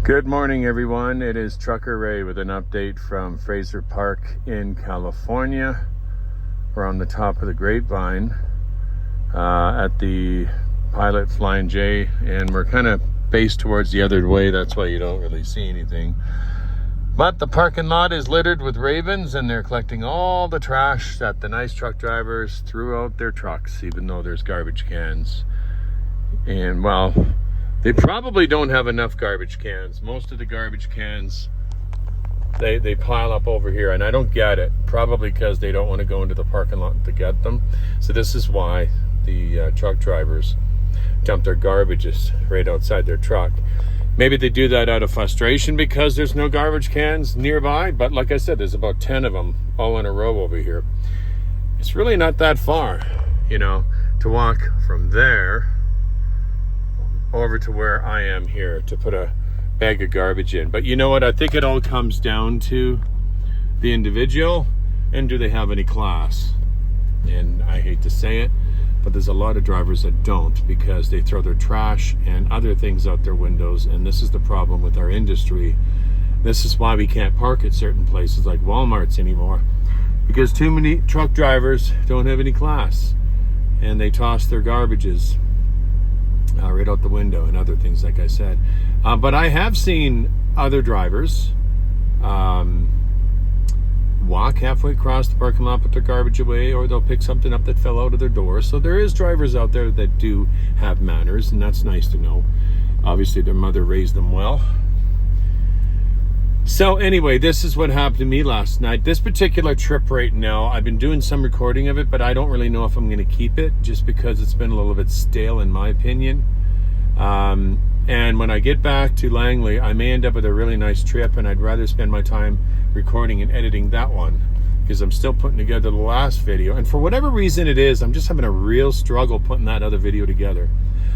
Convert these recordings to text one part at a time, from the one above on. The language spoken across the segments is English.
Good morning, everyone. It is Trucker Ray with an update from Fraser Park in California. We're on the top of the Grapevine at the Pilot Flying J, and we're kind of faced towards the other way. That's why you don't really see anything. But the parking lot is littered with ravens, and they're collecting all the trash that the nice truck drivers threw out their trucks, even though there's garbage cans. And well, they probably don't have enough garbage cans. Most of the garbage cans, they pile up over here, and I don't get it. Probably because they don't want to go into the parking lot to get them. So this is why the truck drivers dump their garbages right outside their truck. Maybe they do that out of frustration because there's no garbage cans nearby. But like I said, there's about 10 of them all in a row over here. It's really not that far, to walk from there over to where I am here to put a bag of garbage in. But you know what? I think it all comes down to the individual and do they have any class? And I hate to say it, but there's a lot of drivers that don't, because they throw their trash and other things out their windows. And this is the problem with our industry. This is why we can't park at certain places like Walmart's anymore, because too many truck drivers don't have any class and they toss their garbages right out the window and other things, like I said. But I have seen other drivers walk halfway across the parking lot, put their garbage away, or they'll pick something up that fell out of their door. So there is drivers out there that do have manners, and that's nice to know. Obviously, their mother raised them well. So anyway, this is what happened to me last night. This particular trip right now, I've been doing some recording of it, but I don't really know if I'm going to keep it, just because it's been a little bit stale in my opinion. And when I get back to Langley, I may end up with a really nice trip, and I'd rather spend my time recording and editing that one, because I'm still putting together the last video. And for whatever reason it is, I'm just having a real struggle putting that other video together.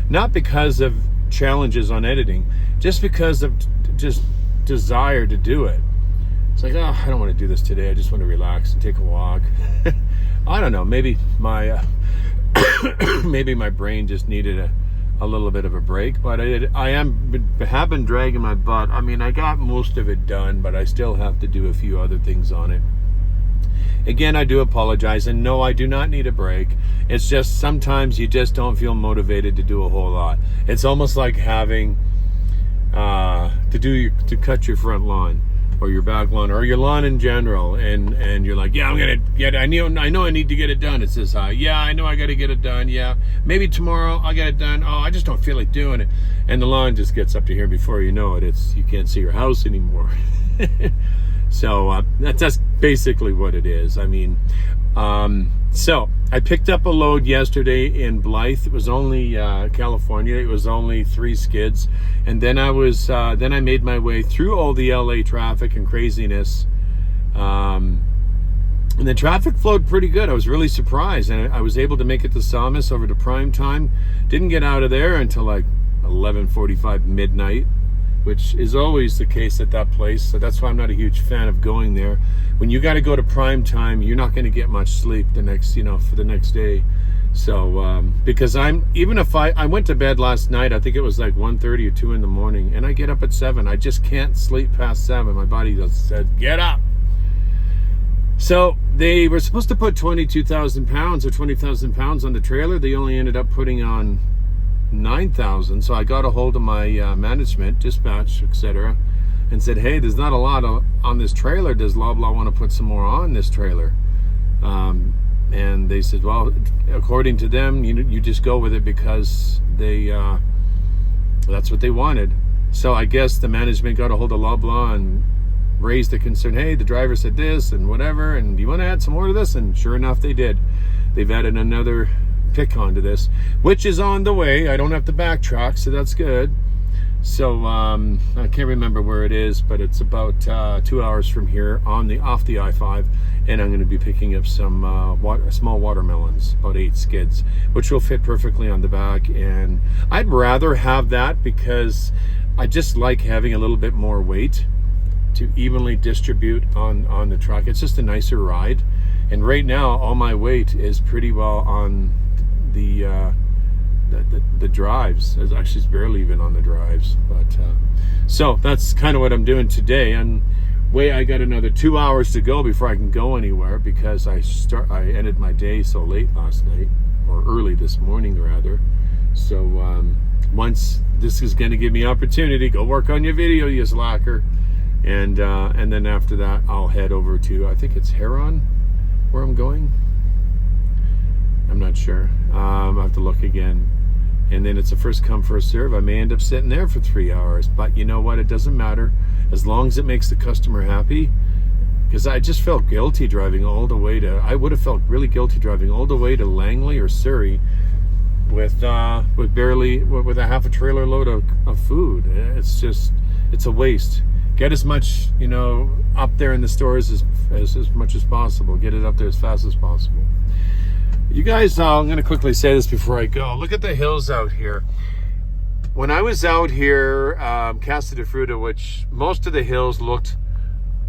Not because of challenges on editing, just because of just desire to do it. It's like, I don't want to do this today. I just want to relax and take a walk. I don't know. Maybe my maybe my brain just needed a little bit of a break. But I have been dragging my butt. I mean, I got most of it done, but I still have to do a few other things on it. Again, I do apologize, and no, I do not need a break. It's just sometimes you just don't feel motivated to do a whole lot. It's almost like having to cut your front lawn or your back lawn or your lawn in general, and you're like, yeah, I'm gonna get it. I know I need to get it done. It's this high. Yeah, I know I got to get it done. Yeah, maybe tomorrow I'll get it done. Oh, I just don't feel like doing it, and the lawn just gets up to here before you know it. You can't see your house anymore. So that's basically what it is. I mean, so I picked up a load yesterday in Blythe. It was only California. It was only 3 skids, and then I made my way through all the LA traffic and craziness. And the traffic flowed pretty good. I was really surprised, and I was able to make it to Saumus over to prime time. Didn't get out of there until like 11:45 midnight, which is always the case at that place. So that's why I'm not a huge fan of going there. When you got to go to prime time, you're not going to get much sleep the next, for the next day. So because I went to bed last night, I think it was like 1:30 or 2 in the morning, and I get up at 7. I just can't sleep past 7. My body just said, get up. So they were supposed to put 22,000 pounds or 20,000 pounds on the trailer. They only ended up putting on 9,000. So I got a hold of my management, dispatch, etc., and said, hey, there's not a lot on this trailer. Does Loblaw want to put some more on this trailer? And they said, well, according to them, you just go with it because that's what they wanted. So I guess the management got a hold of Loblaw and raised the concern. Hey, the driver said this and whatever, and do you want to add some more to this? And sure enough, they did. They've added another pick onto this, which is on the way. I don't have to backtrack, so that's good. So I can't remember where it is, but it's about 2 hours from here off the I-5, and I'm going to be picking up some small watermelons, about 8 skids, which will fit perfectly on the back. And I'd rather have that because I just like having a little bit more weight to evenly distribute on the truck. It's just a nicer ride. And right now, all my weight is pretty well on the drives. It's actually barely even on the drives. But So that's kind of what I'm doing today. I got another 2 hours to go before I can go anywhere, because I ended my day so late last night, or early this morning rather. So once this is going to give me opportunity, go work on your video, you slacker, and then after that I'll head over to, I think it's Heron where I'm going. I'm not sure. I have to look again. And then it's a first come first serve. I may end up sitting there for 3 hours, but you know what? It doesn't matter as long as it makes the customer happy. Because I just felt guilty driving all the way to. I would have felt really guilty driving all the way to Langley or Surrey with a half a trailer load of food. It's a waste. Get as much, up there in the stores as much as possible. Get it up there as fast as possible. You guys, I'm going to quickly say this before I go. Look at the hills out here. When I was out here, Casa de Fruta, which most of the hills looked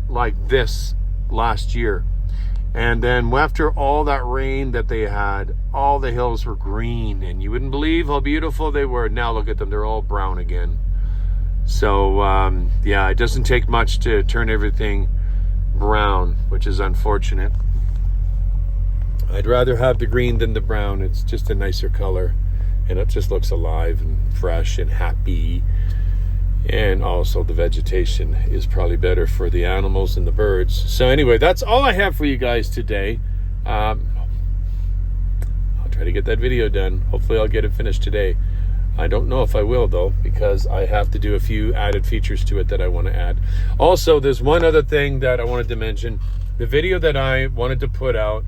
like this last year. And then after all that rain that they had, all the hills were green. And you wouldn't believe how beautiful they were. Now look at them. They're all brown again. So, yeah, it doesn't take much to turn everything brown, which is unfortunate. I'd rather have the green than the brown. It's just a nicer color, and it just looks alive and fresh and happy. And also the vegetation is probably better for the animals and the birds. So anyway, that's all I have for you guys today. I'll try to get that video done. Hopefully I'll get it finished today. I don't know if I will, though, because I have to do a few added features to it that I want to add. Also, there's one other thing that I wanted to mention. The video that I wanted to put out,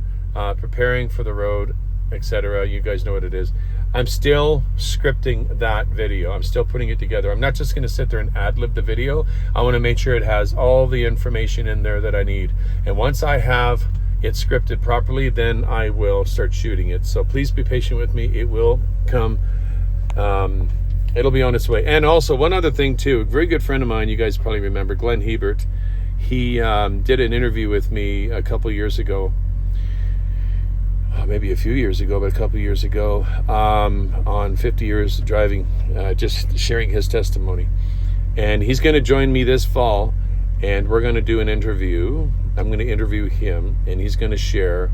preparing for the road, etc. You guys know what it is. I'm still scripting that video. I'm still putting it together. I'm not just going to sit there and ad-lib the video. I want to make sure it has all the information in there that I need. And once I have it scripted properly, then I will start shooting it. So please be patient with me. It will come. It'll be on its way. And also, one other thing too, a very good friend of mine, you guys probably remember, Glenn Hebert. He did an interview with me a couple years ago. Maybe a few years ago, but a couple years ago, on 50 years of driving, just sharing his testimony. And he's going to join me this fall, and we're going to do an interview. I'm going to interview him, and he's going to share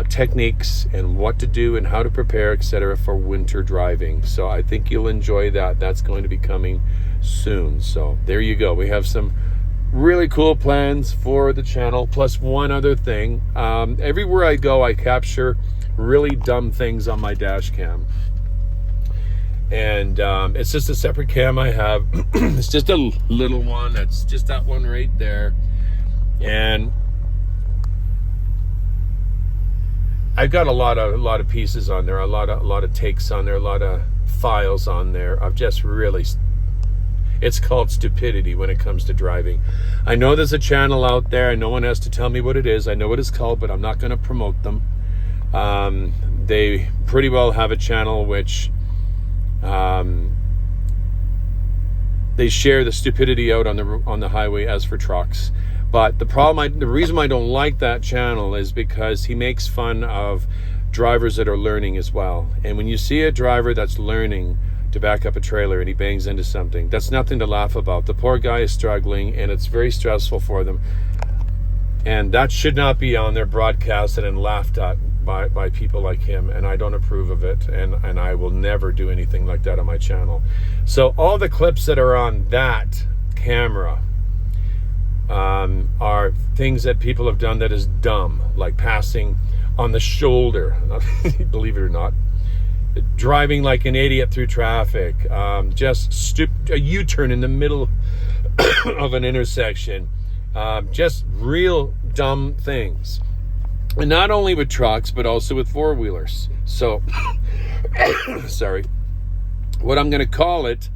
techniques and what to do and how to prepare, etc., for winter driving. So I think you'll enjoy that. That's going to be coming soon. So there you go. We have some really cool plans for the channel, plus one other thing. Everywhere I go, I capture really dumb things on my dash cam, and it's just a separate cam I have. It's just a little one. That's just that one right there, and I've got a lot of pieces on there, a lot of takes on there, a lot of files on there. I've just really. It's called stupidity when it comes to driving. I know there's a channel out there. No one has to tell me what it is. I know what it's called, but I'm not going to promote them. They pretty well have a channel which they share the stupidity out on the highway as for trucks. But the reason I don't like that channel is because he makes fun of drivers that are learning as well. And when you see a driver that's learning to back up a trailer and he bangs into something, that's nothing to laugh about. The poor guy is struggling, and it's very stressful for them, and that should not be on there broadcasted and laughed at by people like him, and I don't approve of it, and I will never do anything like that on my channel. So all the clips that are on that camera are things that people have done that is dumb, like passing on the shoulder, believe it or not, driving like an idiot through traffic, just a U-turn in the middle of an intersection, just real dumb things. And not only with trucks, but also with four-wheelers. So, sorry, what I'm going to call it,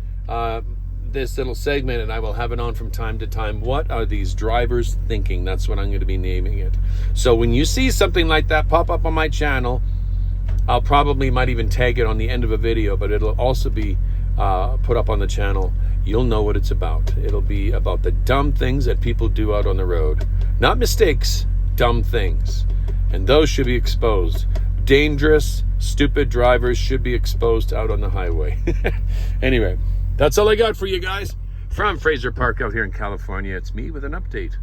this little segment, and I will have it on from time to time, what are these drivers thinking? That's what I'm going to be naming it. So when you see something like that pop up on my channel, I'll probably might even tag it on the end of a video, but it'll also be put up on the channel. You'll know what it's about. It'll be about the dumb things that people do out on the road. Not mistakes, dumb things. And those should be exposed. Dangerous, stupid drivers should be exposed out on the highway. Anyway, that's all I got for you guys. From Fraser Park out here in California, it's me with an update.